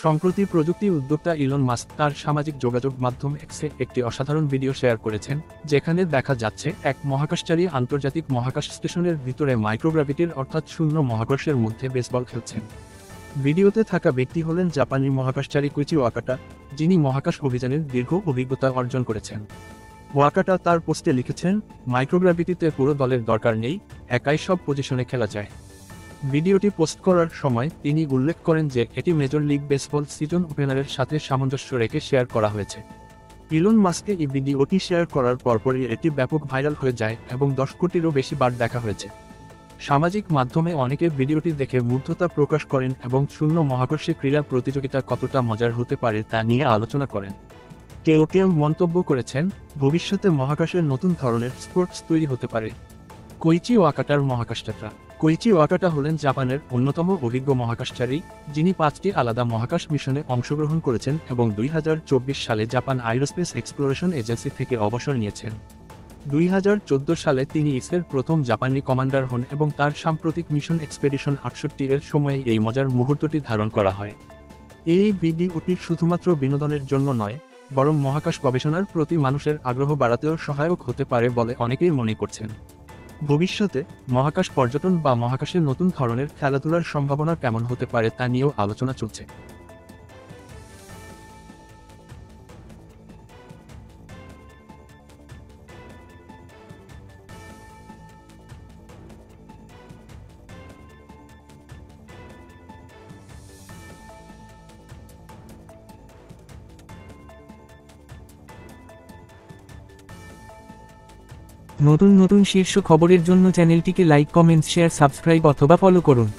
সম্প্রতি প্রযুক্তি উদ্যোক্তা ইলন মাস্ক তার সামাজিক যোগাযোগ মাধ্যম এক্সে একটি অসাধারণ ভিডিও শেয়ার করেছেন, যেখানে দেখা যাচ্ছে এক মহাকাশচারী আন্তর্জাতিক মহাকাশ স্টেশনের ভিতরে মাইক্রোগ্র্যাভিটির অর্থাৎ শূন্য মহাকর্ষের মধ্যে বেসবল খেলছেন। ভিডিওতে থাকা ব্যক্তি হলেন জাপানি মহাকাশচারী কোইচি ওয়াকাটা, যিনি মহাকাশ অভিযানের দীর্ঘ অভিজ্ঞতা অর্জন করেছেন। ওয়াকাটা তার পোস্টে লিখেছেন, মাইক্রোগ্র্যাভিটিতে পুরো দলের দরকার নেই, একাই সব পজিশনে খেলা যায়। ভিডিওটি পোস্ট করার সময় তিনি উল্লেখ করেন যে এটি মেজর লিগ বেসবল সিজন ওপেনারের সাথে সামঞ্জস্য রেখে শেয়ার করা হয়েছে। ইলন মাস্কে এই ভিডিওটি শেয়ার করার পরপরই এটি ব্যাপক ভাইরাল হয়ে যায় এবং 10 কোটিরও বেশি বার দেখা হয়েছে। সামাজিক মাধ্যমে অনেকে ভিডিওটি দেখে মুগ্ধতা প্রকাশ করেন এবং শূন্য মহাকর্ষে ক্রীড়া প্রতিযোগিতা কতটা মজার হতে পারে তা নিয়ে আলোচনা করেন। কেউ কেউ মন্তব্য করেছেন, ভবিষ্যতে মহাকাশের নতুন ধরনের স্পোর্টস তৈরি হতে পারে। কোইচি ওয়াকাটার মহাকাশযাত্রা। কোইচি ওয়াকাটা হলেন জাপানের অন্যতম অভিজ্ঞ মহাকাশচারী, যিনি 5টি আলাদা মহাকাশ মিশনে অংশগ্রহণ করেছেন এবং 2024 সালে জাপান আইরোস্পেস এক্সপ্লোরেশন এজেন্সি থেকে অবসর নিয়েছেন। 2014 সালে তিনি ইসরোর প্রথম জাপানি কমান্ডার হন এবং তার সাম্প্রতিক মিশন এক্সপেডিশন 68 এর সময়ে এই মজার মুহূর্তটি ধারণ করা হয়। এই ভিডিওটি শুধুমাত্র বিনোদনের জন্য নয়, বরং মহাকাশ গবেষণার প্রতি মানুষের আগ্রহ বাড়াতেও সহায়ক হতে পারে বলে অনেকেই মনে করছেন। ভবিষ্যতে মহাকাশ পর্যটন বা মহাকাশের নতুন ধরনের খেলাধুলার সম্ভাবনা কেমন হতে পারে তা নিয়েও আলোচনা চলছে। নতুন নতুন শীর্ষ খবরের জন্য চ্যানেলটিকে লাইক, কমেন্ট, শেয়ার, সাবস্ক্রাইব অথবা ফলো করুন।